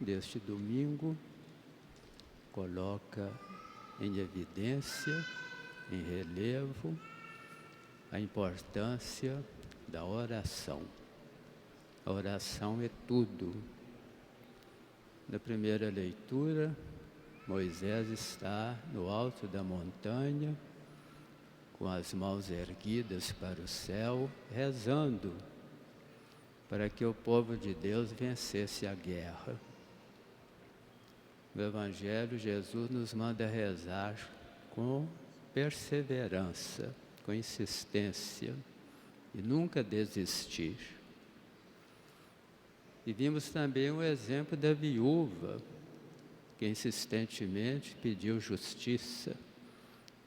deste domingo coloca em evidência, em relevo, a importância da oração. A oração é tudo. Na primeira leitura, Moisés está no alto da montanha, com as mãos erguidas para o céu, rezando para que o povo de Deus vencesse a guerra. No Evangelho, Jesus nos manda rezar com perseverança, com insistência e nunca desistir. E vimos também o exemplo da viúva, que insistentemente pediu justiça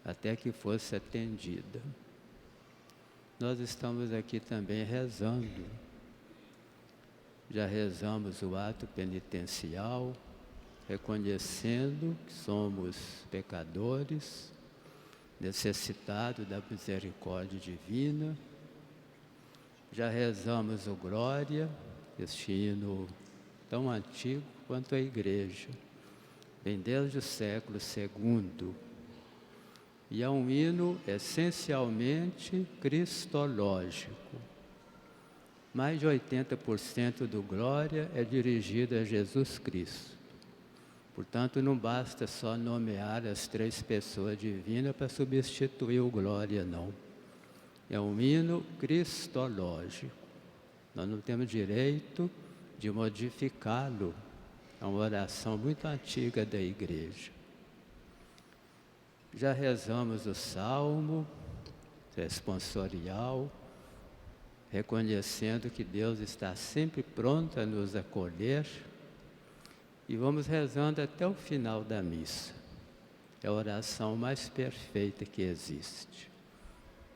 até que fosse atendida. Nós estamos aqui também rezando. Já rezamos o ato penitencial, reconhecendo que somos pecadores, necessitados da misericórdia divina. Já rezamos o Glória, este hino tão antigo quanto a Igreja, vem desde o século II. E é um hino essencialmente cristológico. Mais de 80% do Glória é dirigido a Jesus Cristo. Portanto, não basta só nomear as três pessoas divinas para substituir o Glória, não. É um hino cristológico. Nós não temos direito de modificá-lo. É uma oração muito antiga da Igreja. Já rezamos o Salmo responsorial, reconhecendo que Deus está sempre pronto a nos acolher, e vamos rezando até o final da missa. É a oração mais perfeita que existe.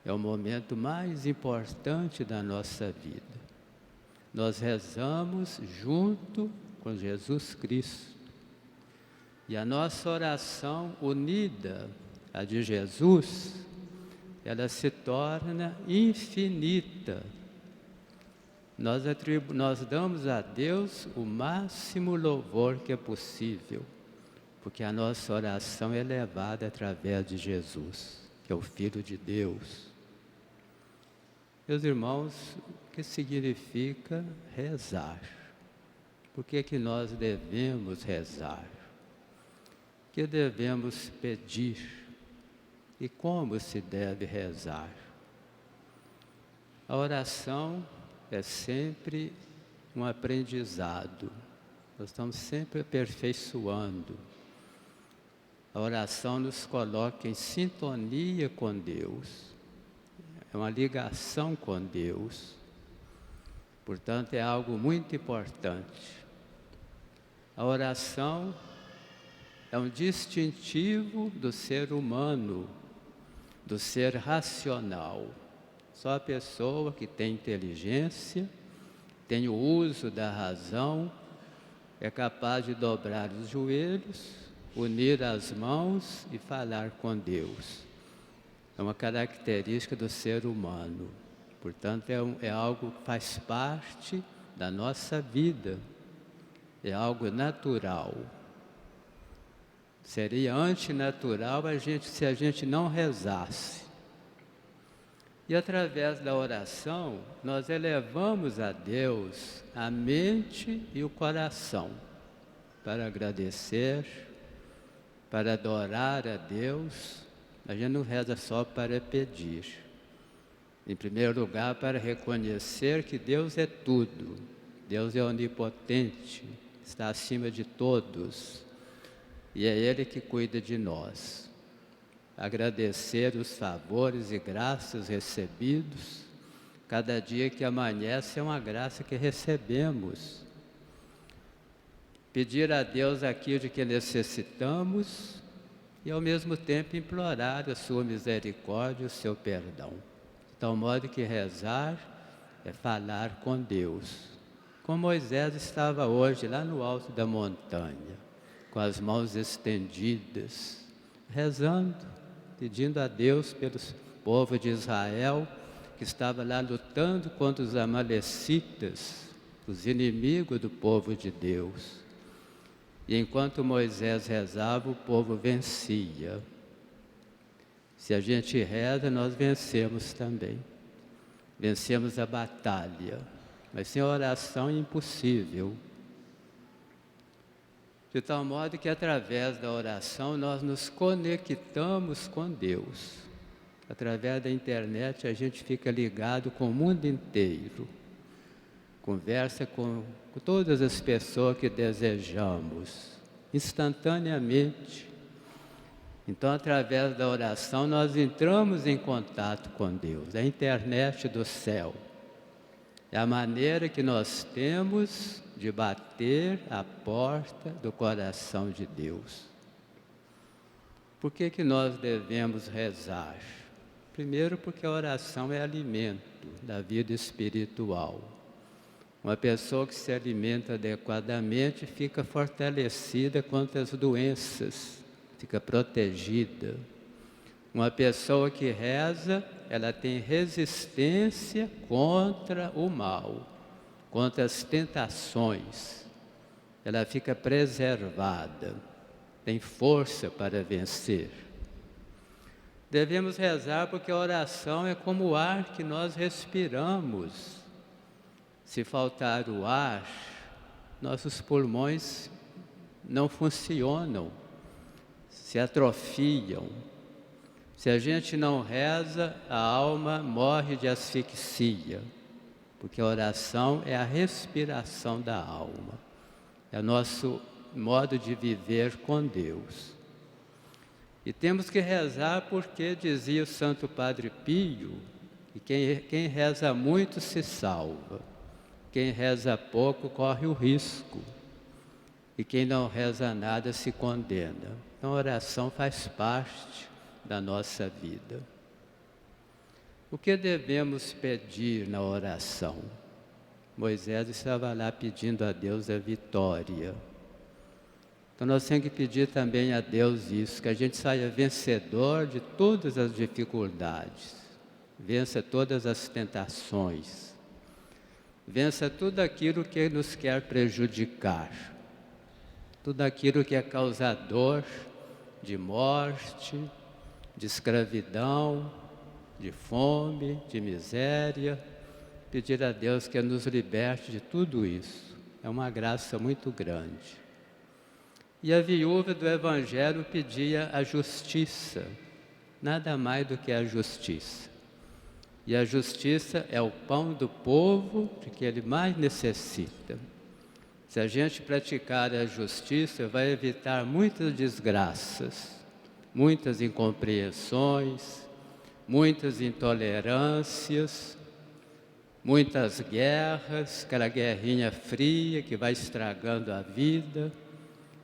É o momento mais importante da nossa vida. Nós rezamos junto com Jesus Cristo. E a nossa oração unida à de Jesus, ela se torna infinita. Nós damos a Deus o máximo louvor que é possível, porque a nossa oração é levada através de Jesus, que é o Filho de Deus. Meus irmãos, o que significa rezar? Por que que nós devemos rezar? O que devemos pedir? E como se deve rezar? A oração é sempre um aprendizado. Nós estamos sempre aperfeiçoando. A oração nos coloca em sintonia com Deus. É uma ligação com Deus. Portanto, é algo muito importante. A oração é um distintivo do ser humano, do ser racional. Só a pessoa que tem inteligência, tem o uso da razão, é capaz de dobrar os joelhos, unir as mãos e falar com Deus. É uma característica do ser humano. Portanto, é algo que faz parte da nossa vida. É algo natural. Seria antinatural se a gente não rezasse. E através da oração, nós elevamos a Deus a mente e o coração para agradecer, para adorar a Deus. A gente não reza só para pedir. Em primeiro lugar, para reconhecer que Deus é tudo. Deus é onipotente, está acima de todos. E é Ele que cuida de nós. Agradecer os favores e graças recebidos. Cada dia que amanhece é uma graça que recebemos. Pedir a Deus aquilo de que necessitamos e ao mesmo tempo implorar a sua misericórdia e o seu perdão. De tal modo que rezar é falar com Deus. Como Moisés estava hoje lá no alto da montanha, com as mãos estendidas, rezando, pedindo a Deus pelo povo de Israel, que estava lá lutando contra os amalecitas, os inimigos do povo de Deus. E enquanto Moisés rezava, o povo vencia. Se a gente reza, nós vencemos também. Vencemos a batalha. Mas sem oração é impossível. De tal modo que através da oração nós nos conectamos com Deus. Através da internet a gente fica ligado com o mundo inteiro. Conversa com todas as pessoas que desejamos, instantaneamente. Então, através da oração, nós entramos em contato com Deus. A internet do céu é a maneira que nós temos de bater a porta do coração de Deus. Por que nós devemos rezar? Primeiro, porque a oração é alimento da vida espiritual. Uma pessoa que se alimenta adequadamente fica fortalecida contra as doenças, fica protegida. Uma pessoa que reza, ela tem resistência contra o mal, contra as tentações. Ela fica preservada, tem força para vencer. Devemos rezar porque a oração é como o ar que nós respiramos. Se faltar o ar, nossos pulmões não funcionam, se atrofiam. Se a gente não reza, a alma morre de asfixia, porque a oração é a respiração da alma, é o nosso modo de viver com Deus. E temos que rezar porque dizia o Santo Padre Pio, que quem reza muito se salva. Quem reza pouco corre o risco, e quem não reza nada se condena. Então a oração faz parte da nossa vida. O que devemos pedir na oração? Moisés estava lá pedindo a Deus a vitória. Então nós temos que pedir também a Deus isso, que a gente saia vencedor de todas as dificuldades, vença todas as tentações, vença tudo aquilo que nos quer prejudicar, tudo aquilo que é causador de morte, de escravidão, de fome, de miséria. Pedir a Deus que nos liberte de tudo isso. É uma graça muito grande. E a viúva do Evangelho pedia a justiça, nada mais do que a justiça. E a justiça é o pão do povo de que ele mais necessita. Se a gente praticar a justiça, vai evitar muitas desgraças, muitas incompreensões, muitas intolerâncias, muitas guerras, aquela guerrinha fria que vai estragando a vida.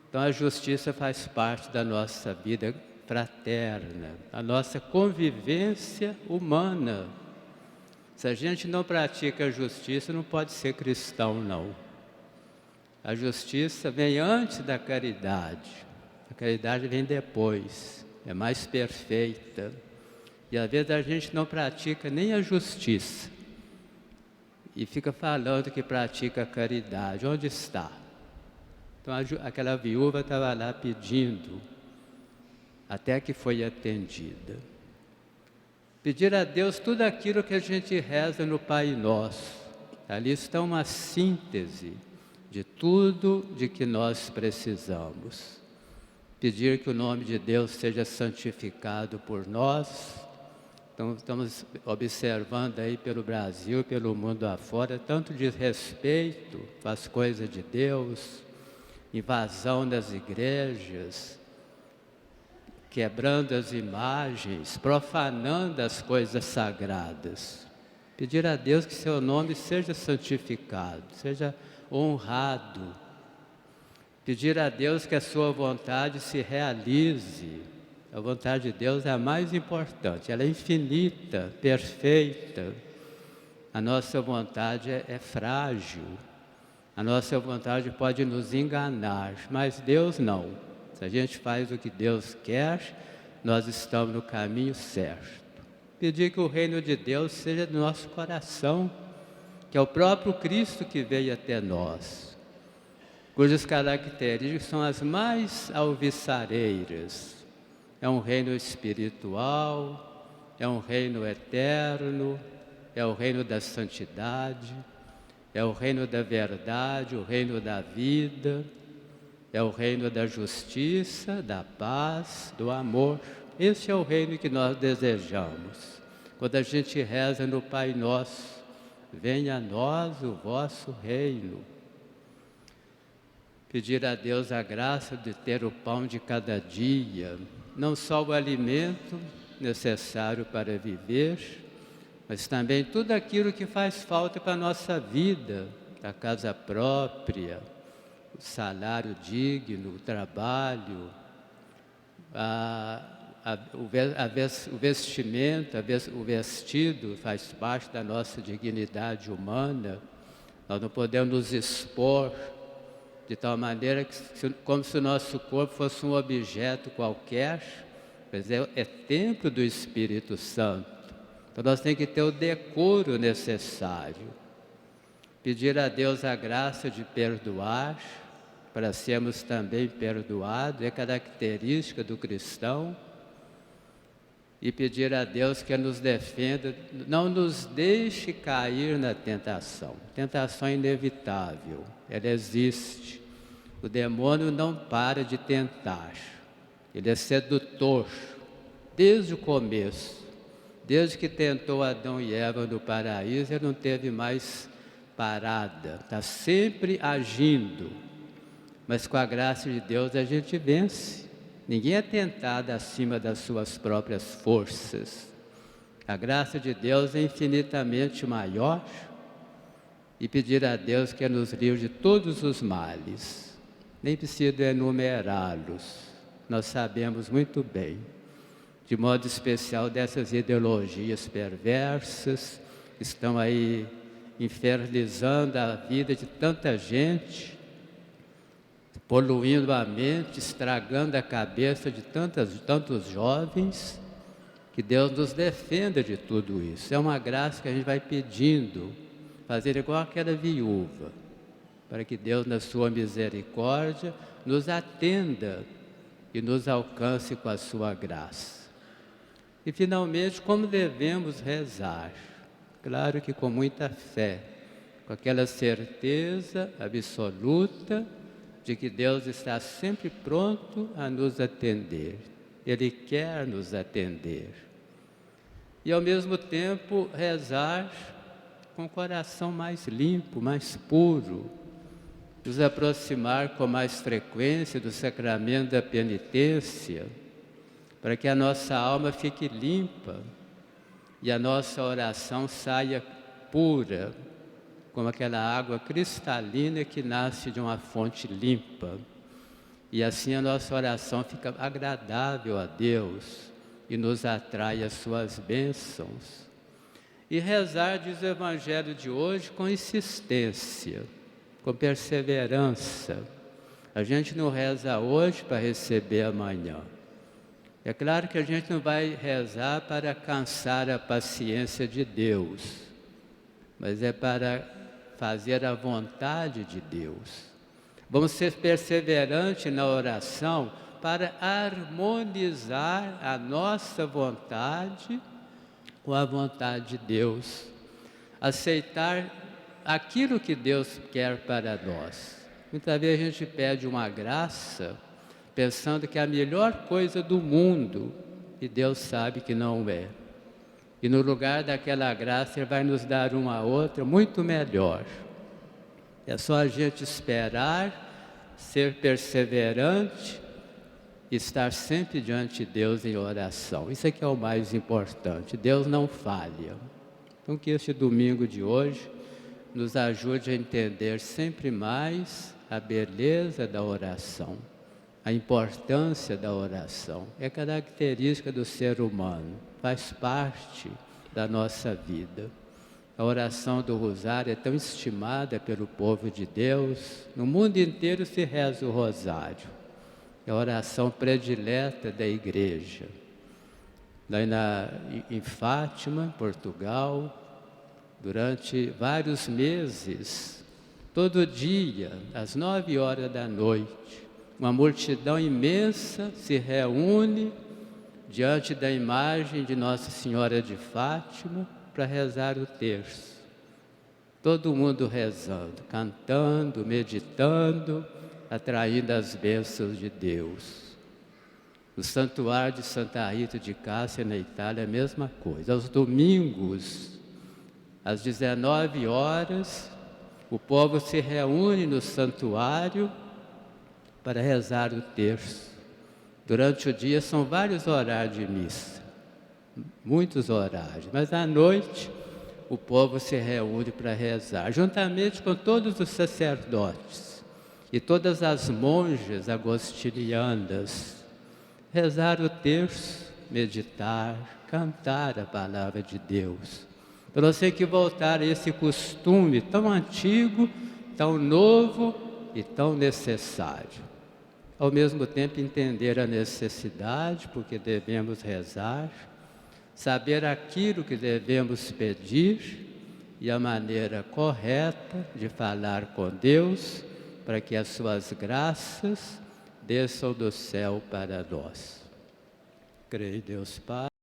Então a justiça faz parte da nossa vida fraterna, a nossa convivência humana. Se a gente não pratica a justiça, não pode ser cristão, não. A justiça vem antes da caridade. A caridade vem depois, é mais perfeita. E às vezes a gente não pratica nem a justiça. E fica falando que pratica a caridade. Onde está? Então aquela viúva estava lá pedindo, até que foi atendida. Pedir a Deus tudo aquilo que a gente reza no Pai Nosso. Ali está uma síntese de tudo de que nós precisamos. Pedir que o nome de Deus seja santificado por nós. Então estamos observando aí pelo Brasil, pelo mundo afora, tanto desrespeito com as coisas de Deus, invasão das igrejas, quebrando as imagens, profanando as coisas sagradas. Pedir a Deus que seu nome seja santificado, seja honrado. Pedir a Deus que a sua vontade se realize. A vontade de Deus é a mais importante, ela é infinita, perfeita. A nossa vontade é frágil. A nossa vontade pode nos enganar, mas Deus não. Se a gente faz o que Deus quer, nós estamos no caminho certo. Pedir que o reino de Deus seja do nosso coração, que é o próprio Cristo que veio até nós. cujas características são as mais alvissareiras. É um reino espiritual, é um reino eterno, é o reino da santidade, é o reino da verdade, o reino da vida, é o reino da justiça, da paz, do amor. Esse é o reino que nós desejamos. Quando a gente reza no Pai Nosso, venha a nós o vosso reino. Pedir a Deus a graça de ter o pão de cada dia, não só o alimento necessário para viver, mas também tudo aquilo que faz falta para a nossa vida, a casa própria, o salário digno, o trabalho, o vestimento, o vestido faz parte da nossa dignidade humana. Nós não podemos nos expor de tal maneira como se o nosso corpo fosse um objeto qualquer, mas é templo do Espírito Santo. Então nós temos que ter o decoro necessário. Pedir a Deus a graça de perdoar, para sermos também perdoados, é característica do cristão. E pedir a Deus que nos defenda, não nos deixe cair na tentação. Tentação é inevitável, ela existe. O demônio não para de tentar, ele é sedutor desde o começo. Desde que tentou Adão e Eva no paraíso, ele não teve mais parada, está sempre agindo. Mas com a graça de Deus a gente vence. Ninguém é tentado acima das suas próprias forças. A graça de Deus é infinitamente maior. E pedir a Deus que nos livre de todos os males. Nem preciso enumerá-los, nós sabemos muito bem. De modo especial dessas ideologias perversas, que estão aí infernizando a vida de tanta gente, poluindo a mente, estragando a cabeça de tantos jovens. Que Deus nos defenda de tudo isso. É uma graça que a gente vai pedindo, fazer igual aquela viúva, para que Deus, na sua misericórdia, nos atenda e nos alcance com a sua graça. E finalmente, como devemos rezar? Claro que com muita fé, com aquela certeza absoluta de que Deus está sempre pronto a nos atender. Ele quer nos atender. E ao mesmo tempo rezar com o coração mais limpo, mais puro, nos aproximar com mais frequência do sacramento da penitência, para que a nossa alma fique limpa e a nossa oração saia pura, como aquela água cristalina que nasce de uma fonte limpa. E assim a nossa oração fica agradável a Deus e nos atrai as suas bênçãos. E rezar, diz o Evangelho de hoje, com insistência, com perseverança. A gente não reza hoje para receber amanhã. É claro que a gente não vai rezar para cansar a paciência de Deus, mas é para fazer a vontade de Deus. Vamos ser perseverantes na oração para harmonizar a nossa vontade com a vontade de Deus. Aceitar aquilo que Deus quer para nós. Muitas vezes a gente pede uma graça pensando que é a melhor coisa do mundo, e Deus sabe que não é. E no lugar daquela graça, Ele vai nos dar uma outra muito melhor. É só a gente esperar, ser perseverante, e estar sempre diante de Deus em oração. Isso é que é o mais importante. Deus não falha. Então que este domingo de hoje nos ajude a entender sempre mais a beleza da oração. A importância da oração é característica do ser humano, faz parte da nossa vida. A oração do Rosário é tão estimada pelo povo de Deus, no mundo inteiro se reza o Rosário. É a oração predileta da Igreja. Lá em Fátima, Portugal, durante vários meses, Todo dia, às 9 horas da noite, uma multidão imensa se reúne diante da imagem de Nossa Senhora de Fátima para rezar o terço. Todo mundo rezando, cantando, meditando, atraindo as bênçãos de Deus. O Santuário de Santa Rita de Cássia, na Itália, é a mesma coisa. Aos domingos, às 19 horas, o povo se reúne no santuário para rezar o terço. Durante o dia são vários horários de missa, muitos horários, mas à noite o povo se reúne para rezar, juntamente com todos os sacerdotes e todas as monjas agostinianas. Rezar o terço, meditar, cantar a palavra de Deus. Eu não sei que voltar a esse costume tão antigo, tão novo e tão necessário. Ao mesmo tempo entender a necessidade, porque devemos rezar, saber aquilo que devemos pedir e a maneira correta de falar com Deus, para que as suas graças desçam do céu para nós. Creio em Deus Pai.